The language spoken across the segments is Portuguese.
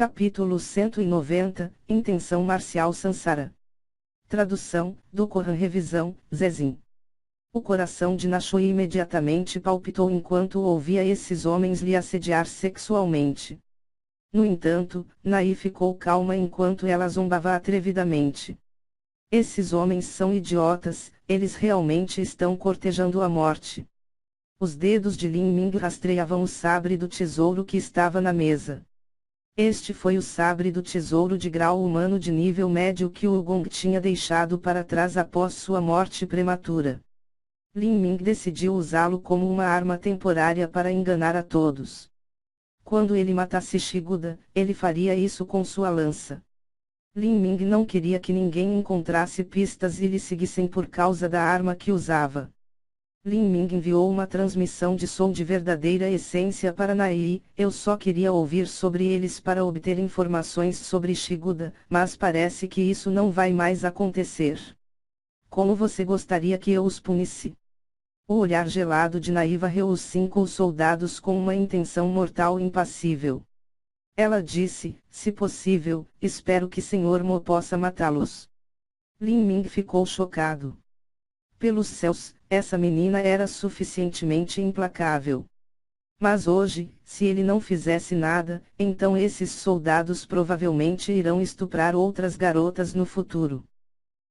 Capítulo 190, Intenção Marcial Sansara. Tradução, do Corã Revisão, Zezin. O coração de Nashui imediatamente palpitou enquanto ouvia esses homens lhe assediar sexualmente. No entanto, Nai ficou calma enquanto ela zombava atrevidamente. Esses homens são idiotas, eles realmente estão cortejando a morte. Os dedos de Lin Ming rastreavam o sabre do tesouro que estava na mesa. Este foi o sabre do tesouro de grau humano de nível médio que o Gong tinha deixado para trás após sua morte prematura. Lin Ming decidiu usá-lo como uma arma temporária para enganar a todos. Quando ele matasse Shiguda, ele faria isso com sua lança. Lin Ming não queria que ninguém encontrasse pistas e lhe seguissem por causa da arma que usava. Lin Ming enviou uma transmissão de som de verdadeira essência para Nai. Eu só queria ouvir sobre eles para obter informações sobre Shiguda, mas parece que isso não vai mais acontecer. Como você gostaria que eu os punisse? O olhar gelado de Nai varreu os 5 soldados com uma intenção mortal impassível. Ela disse, se possível, espero que Senhor Mo possa matá-los. Lin Ming ficou chocado. Pelos céus, essa menina era suficientemente implacável. Mas hoje, se ele não fizesse nada, então esses soldados provavelmente irão estuprar outras garotas no futuro.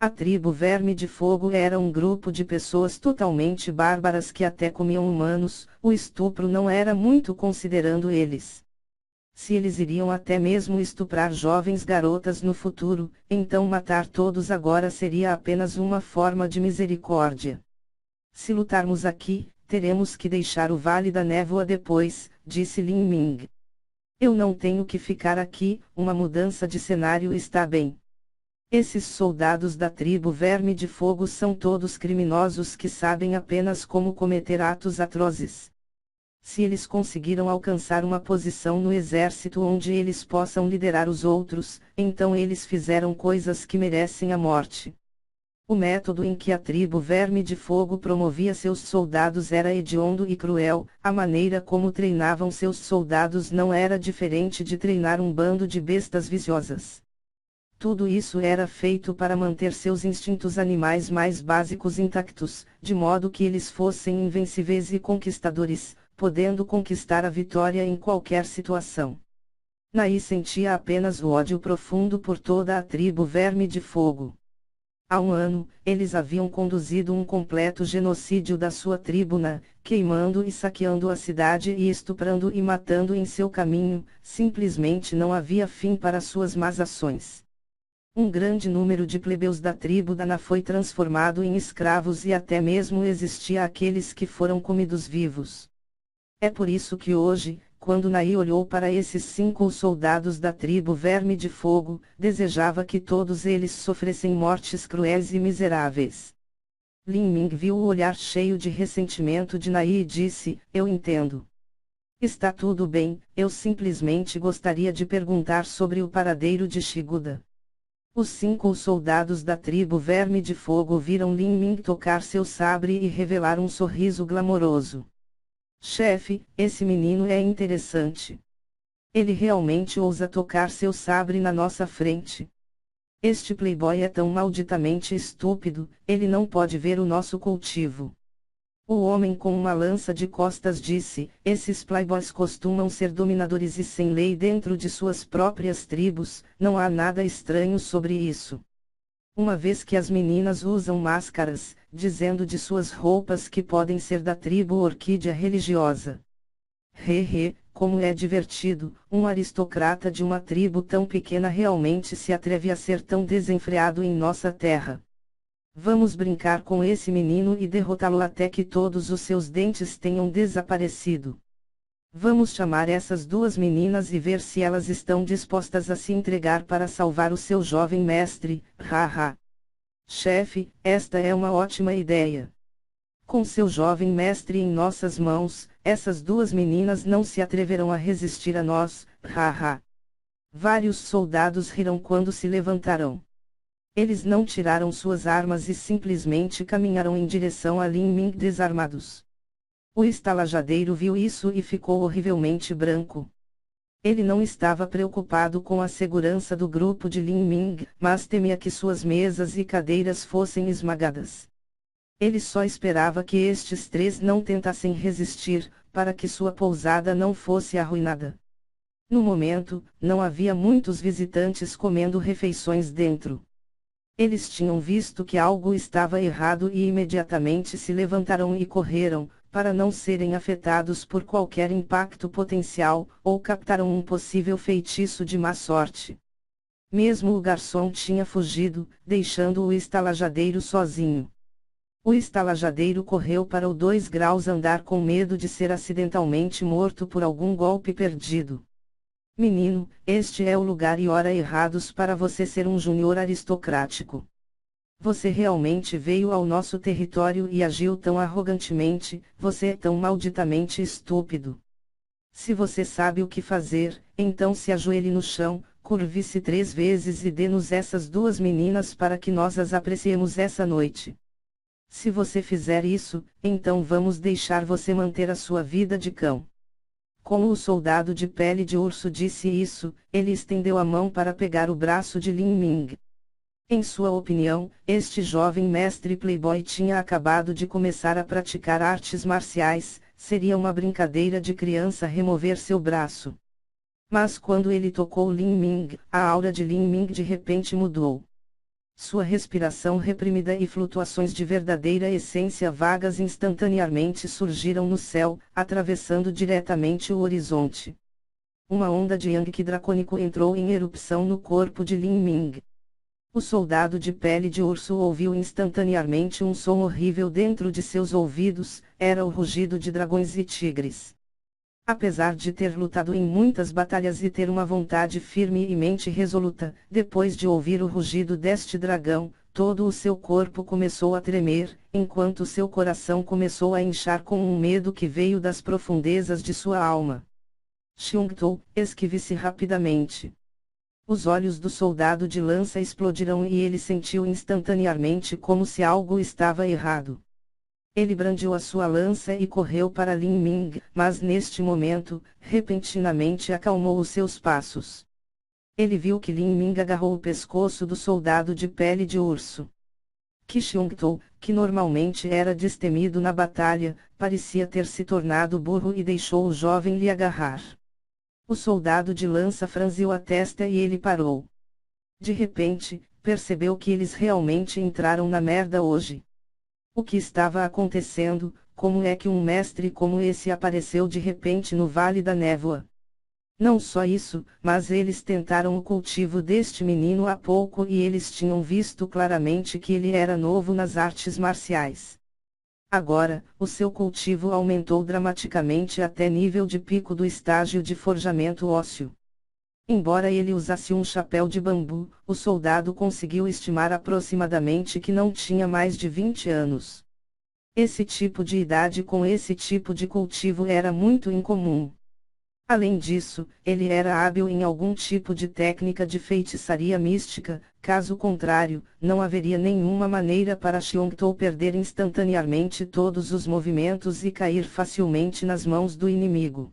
A tribo Verme de Fogo era um grupo de pessoas totalmente bárbaras que até comiam humanos, o estupro não era muito considerando eles. Se eles iriam até mesmo estuprar jovens garotas no futuro, então matar todos agora seria apenas uma forma de misericórdia. Se lutarmos aqui, teremos que deixar o Vale da Névoa depois, disse Lin Ming. Eu não tenho que ficar aqui, uma mudança de cenário está bem. Esses soldados da tribo Verme de Fogo são todos criminosos que sabem apenas como cometer atos atrozes. Se eles conseguiram alcançar uma posição no exército onde eles possam liderar os outros, então eles fizeram coisas que merecem a morte. O método em que a tribo Verme de Fogo promovia seus soldados era hediondo e cruel, a maneira como treinavam seus soldados não era diferente de treinar um bando de bestas viciosas. Tudo isso era feito para manter seus instintos animais mais básicos intactos, de modo que eles fossem invencíveis e conquistadores, podendo conquistar a vitória em qualquer situação. Nai sentia apenas o ódio profundo por toda a tribo Verme de Fogo. Há um ano, eles haviam conduzido um completo genocídio da sua tribo queimando e saqueando a cidade e estuprando e matando em seu caminho, simplesmente não havia fim para suas más ações. Um grande número de plebeus da tribo Dana foi transformado em escravos e até mesmo existia aqueles que foram comidos vivos. É por isso que hoje, quando Nai olhou para esses 5 soldados da tribo Verme de Fogo, desejava que todos eles sofressem mortes cruéis e miseráveis. Lin Ming viu o olhar cheio de ressentimento de Nai e disse, eu entendo. Está tudo bem, eu simplesmente gostaria de perguntar sobre o paradeiro de Shiguda. Os 5 soldados da tribo Verme de Fogo viram Lin Ming tocar seu sabre e revelar um sorriso glamouroso. Chefe, esse menino é interessante. Ele realmente ousa tocar seu sabre na nossa frente. Este playboy é tão malditamente estúpido, ele não pode ver o nosso cultivo. O homem com uma lança de costas disse, esses playboys costumam ser dominadores e sem lei dentro de suas próprias tribos, não há nada estranho sobre isso. Uma vez que as meninas usam máscaras, dizendo de suas roupas que podem ser da tribo Orquídea Religiosa. Como é divertido, um aristocrata de uma tribo tão pequena realmente se atreve a ser tão desenfreado em nossa terra. Vamos brincar com esse menino e derrotá-lo até que todos os seus dentes tenham desaparecido. Vamos chamar essas 2 meninas e ver se elas estão dispostas a se entregar para salvar o seu jovem mestre, haha. Chefe, esta é uma ótima ideia. Com seu jovem mestre em nossas mãos, essas 2 meninas não se atreverão a resistir a nós, haha. Vários soldados riram quando se levantaram. Eles não tiraram suas armas e simplesmente caminharam em direção a Lin Ming desarmados. O estalajadeiro viu isso e ficou horrivelmente branco. Ele não estava preocupado com a segurança do grupo de Lin Ming, mas temia que suas mesas e cadeiras fossem esmagadas. Ele só esperava que estes três não tentassem resistir, para que sua pousada não fosse arruinada. No momento, não havia muitos visitantes comendo refeições dentro. Eles tinham visto que algo estava errado e imediatamente se levantaram e correram, para não serem afetados por qualquer impacto potencial, ou captaram um possível feitiço de má sorte. Mesmo o garçom tinha fugido, deixando o estalajadeiro sozinho. O estalajadeiro correu para o 2 graus andar com medo de ser acidentalmente morto por algum golpe perdido. Menino, este é o lugar e hora errados para você ser um júnior aristocrático. Você realmente veio ao nosso território e agiu tão arrogantemente, você é tão malditamente estúpido. Se você sabe o que fazer, então se ajoelhe no chão, curve-se 3 vezes e dê-nos essas 2 meninas para que nós as apreciemos essa noite. Se você fizer isso, então vamos deixar você manter a sua vida de cão. Como o soldado de pele de urso disse isso, ele estendeu a mão para pegar o braço de Lin Ming. Em sua opinião, este jovem mestre playboy tinha acabado de começar a praticar artes marciais, seria uma brincadeira de criança remover seu braço. Mas quando ele tocou Lin Ming, a aura de Lin Ming de repente mudou. Sua respiração reprimida e flutuações de verdadeira essência vagas instantaneamente surgiram no céu, atravessando diretamente o horizonte. Uma onda de yang qi dracônico entrou em erupção no corpo de Lin Ming. O soldado de pele de urso ouviu instantaneamente um som horrível dentro de seus ouvidos, era o rugido de dragões e tigres. Apesar de ter lutado em muitas batalhas e ter uma vontade firme e mente resoluta, depois de ouvir o rugido deste dragão, todo o seu corpo começou a tremer, enquanto seu coração começou a inchar com um medo que veio das profundezas de sua alma. Xiongtou, esquive-se rapidamente. Os olhos do soldado de lança explodiram e ele sentiu instantaneamente como se algo estava errado. Ele brandiu a sua lança e correu para Lin Ming, mas neste momento, repentinamente acalmou os seus passos. Ele viu que Lin Ming agarrou o pescoço do soldado de pele de urso. Xiongtou, que normalmente era destemido na batalha, parecia ter se tornado burro e deixou o jovem lhe agarrar. O soldado de lança franziu a testa e ele parou. De repente, percebeu que eles realmente entraram na merda hoje. O que estava acontecendo? Como é que um mestre como esse apareceu de repente no Vale da Névoa? Não só isso, mas eles tentaram o cultivo deste menino há pouco e eles tinham visto claramente que ele era novo nas artes marciais. Agora, o seu cultivo aumentou dramaticamente até nível de pico do estágio de forjamento ósseo. Embora ele usasse um chapéu de bambu, o soldado conseguiu estimar aproximadamente que não tinha mais de 20 anos. Esse tipo de idade com esse tipo de cultivo era muito incomum. Além disso, ele era hábil em algum tipo de técnica de feitiçaria mística, caso contrário, não haveria nenhuma maneira para Xiongtou perder instantaneamente todos os movimentos e cair facilmente nas mãos do inimigo.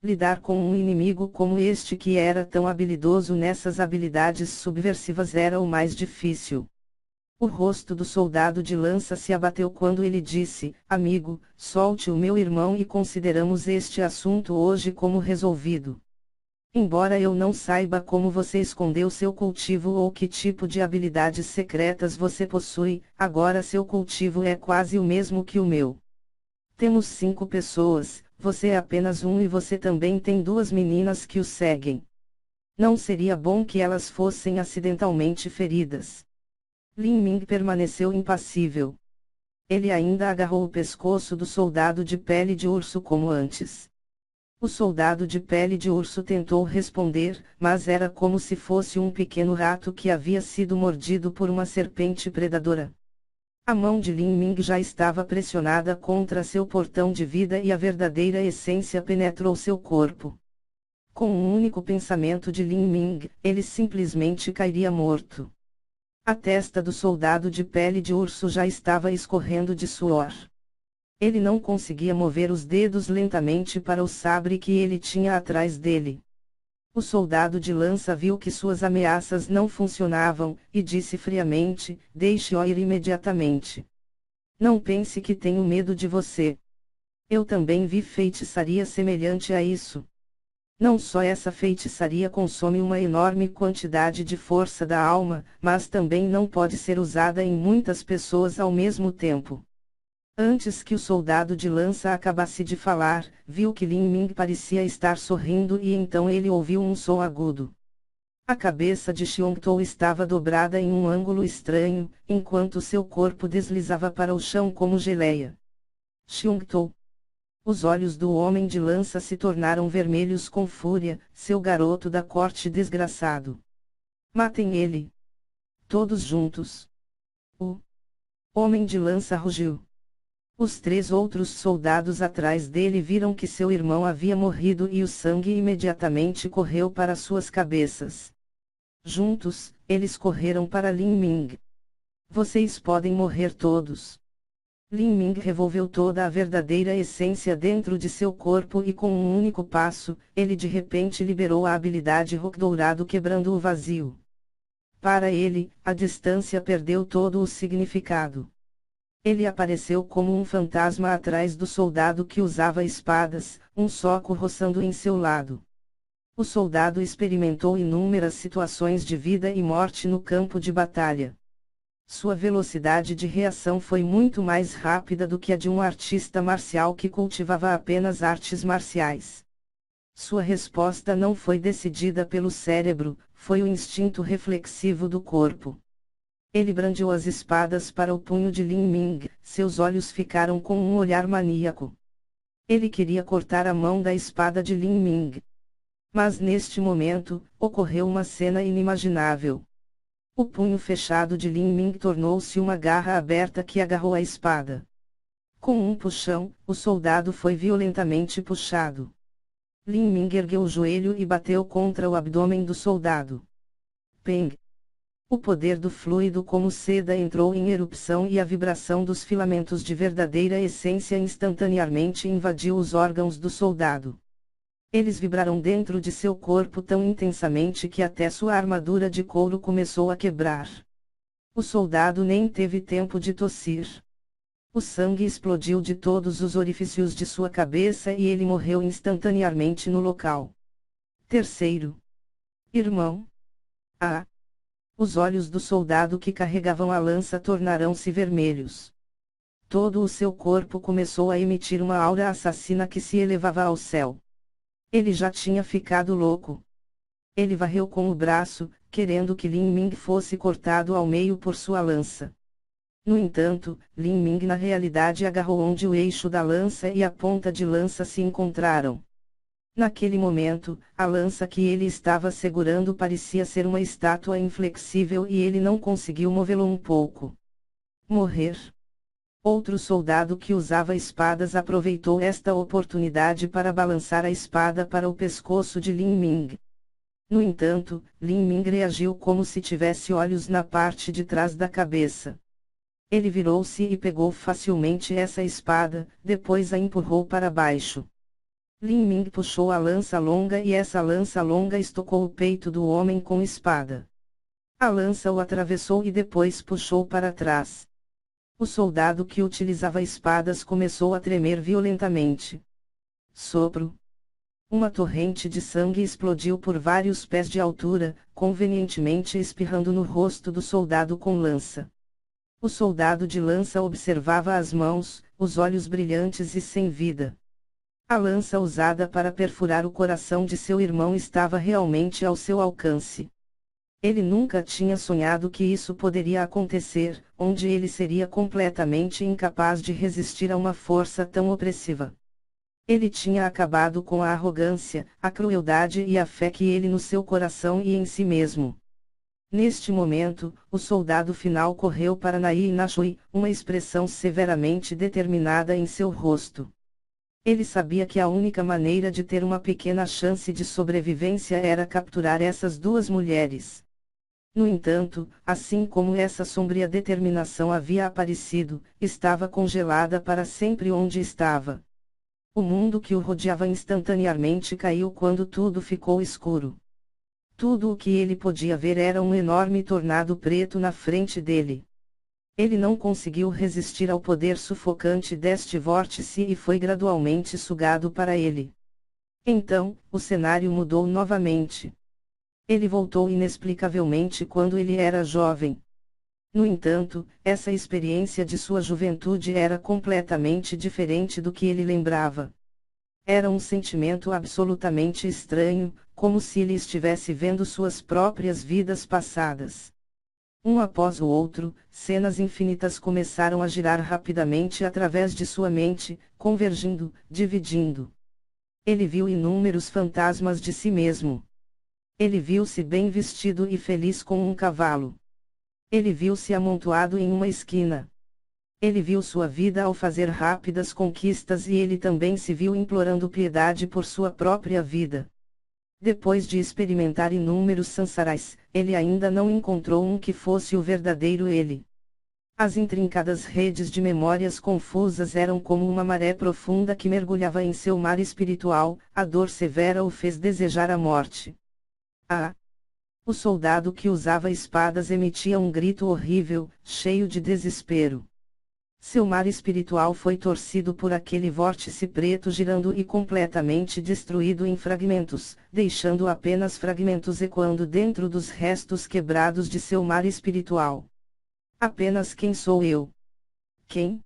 Lidar com um inimigo como este que era tão habilidoso nessas habilidades subversivas era o mais difícil. O rosto do soldado de lança se abateu quando ele disse: "Amigo, solte o meu irmão e consideramos este assunto hoje como resolvido. Embora eu não saiba como você escondeu seu cultivo ou que tipo de habilidades secretas você possui, agora seu cultivo é quase o mesmo que o meu. Temos 5 pessoas, você é apenas um e você também tem 2 meninas que o seguem. Não seria bom que elas fossem acidentalmente feridas." Lin Ming permaneceu impassível. Ele ainda agarrou o pescoço do soldado de pele de urso como antes. O soldado de pele de urso tentou responder, mas era como se fosse um pequeno rato que havia sido mordido por uma serpente predadora. A mão de Lin Ming já estava pressionada contra seu portão de vida e a verdadeira essência penetrou seu corpo. Com um único pensamento de Lin Ming, ele simplesmente cairia morto. A testa do soldado de pele de urso já estava escorrendo de suor. Ele não conseguia mover os dedos lentamente para o sabre que ele tinha atrás dele. O soldado de lança viu que suas ameaças não funcionavam, e disse friamente: deixe-o ir imediatamente. Não pense que tenho medo de você. Eu também vi feitiçaria semelhante a isso. Não só essa feitiçaria consome uma enorme quantidade de força da alma, mas também não pode ser usada em muitas pessoas ao mesmo tempo. Antes que o soldado de lança acabasse de falar, viu que Lin Ming parecia estar sorrindo e então ele ouviu um som agudo. A cabeça de Xiongtou estava dobrada em um ângulo estranho, enquanto seu corpo deslizava para o chão como geleia. Xiongtou. Os olhos do homem de lança se tornaram vermelhos com fúria, seu garoto da corte desgraçado. Matem ele. Todos juntos. O homem de lança rugiu. Os 3 outros soldados atrás dele viram que seu irmão havia morrido e o sangue imediatamente correu para suas cabeças. Juntos, eles correram para Lin Ming. Vocês podem morrer todos. Lin Ming revolveu toda a verdadeira essência dentro de seu corpo e com um único passo, ele de repente liberou a habilidade Rock Dourado quebrando o vazio. Para ele, a distância perdeu todo o significado. Ele apareceu como um fantasma atrás do soldado que usava espadas, um soco roçando em seu lado. O soldado experimentou inúmeras situações de vida e morte no campo de batalha. Sua velocidade de reação foi muito mais rápida do que a de um artista marcial que cultivava apenas artes marciais. Sua resposta não foi decidida pelo cérebro, foi o instinto reflexivo do corpo. Ele brandiu as espadas para o punho de Lin Ming, seus olhos ficaram com um olhar maníaco. Ele queria cortar a mão da espada de Lin Ming. Mas neste momento, ocorreu uma cena inimaginável. O punho fechado de Lin Ming tornou-se uma garra aberta que agarrou a espada. Com um puxão, o soldado foi violentamente puxado. Lin Ming ergueu o joelho e bateu contra o abdômen do soldado. Peng! O poder do fluido como seda entrou em erupção e a vibração dos filamentos de verdadeira essência instantaneamente invadiu os órgãos do soldado. Eles vibraram dentro de seu corpo tão intensamente que até sua armadura de couro começou a quebrar. O soldado nem teve tempo de tossir. O sangue explodiu de todos os orifícios de sua cabeça e ele morreu instantaneamente no local. Terceiro irmão. Ah! Os olhos do soldado que carregavam a lança tornaram-se vermelhos. Todo o seu corpo começou a emitir uma aura assassina que se elevava ao céu. Ele já tinha ficado louco. Ele varreu com o braço, querendo que Lin Ming fosse cortado ao meio por sua lança. No entanto, Lin Ming na realidade agarrou onde o eixo da lança e a ponta de lança se encontraram. Naquele momento, a lança que ele estava segurando parecia ser uma estátua inflexível e ele não conseguiu movê-lo um pouco. Morrer. Outro soldado que usava espadas aproveitou esta oportunidade para balançar a espada para o pescoço de Lin Ming. No entanto, Lin Ming reagiu como se tivesse olhos na parte de trás da cabeça. Ele virou-se e pegou facilmente essa espada, depois a empurrou para baixo. Lin Ming puxou a lança longa e essa lança longa estocou o peito do homem com espada. A lança o atravessou e depois puxou para trás. O soldado que utilizava espadas começou a tremer violentamente. Sopro. Uma torrente de sangue explodiu por vários pés de altura, convenientemente espirrando no rosto do soldado com lança. O soldado de lança observava as mãos, os olhos brilhantes e sem vida. A lança usada para perfurar o coração de seu irmão estava realmente ao seu alcance. Ele nunca tinha sonhado que isso poderia acontecer, onde ele seria completamente incapaz de resistir a uma força tão opressiva. Ele tinha acabado com a arrogância, a crueldade e a fé que ele no seu coração e em si mesmo. Neste momento, o soldado final correu para Nai Nashui, uma expressão severamente determinada em seu rosto. Ele sabia que a única maneira de ter uma pequena chance de sobrevivência era capturar essas 2 mulheres. No entanto, assim como essa sombria determinação havia aparecido, estava congelada para sempre onde estava. O mundo que o rodeava instantaneamente caiu quando tudo ficou escuro. Tudo o que ele podia ver era um enorme tornado preto na frente dele. Ele não conseguiu resistir ao poder sufocante deste vórtice e foi gradualmente sugado para ele. Então, o cenário mudou novamente. Ele voltou inexplicavelmente quando ele era jovem. No entanto, essa experiência de sua juventude era completamente diferente do que ele lembrava. Era um sentimento absolutamente estranho, como se ele estivesse vendo suas próprias vidas passadas. Um após o outro, cenas infinitas começaram a girar rapidamente através de sua mente, convergindo, dividindo. Ele viu inúmeros fantasmas de si mesmo. Ele viu-se bem vestido e feliz com um cavalo. Ele viu-se amontoado em uma esquina. Ele viu sua vida ao fazer rápidas conquistas e ele também se viu implorando piedade por sua própria vida. Depois de experimentar inúmeros sansarais, ele ainda não encontrou um que fosse o verdadeiro ele. As intrincadas redes de memórias confusas eram como uma maré profunda que mergulhava em seu mar espiritual, a dor severa o fez desejar a morte. Ah! O soldado que usava espadas emitia um grito horrível, cheio de desespero. Seu mar espiritual foi torcido por aquele vórtice preto girando e completamente destruído em fragmentos, deixando apenas fragmentos ecoando dentro dos restos quebrados de seu mar espiritual. Apenas quem sou eu? Quem?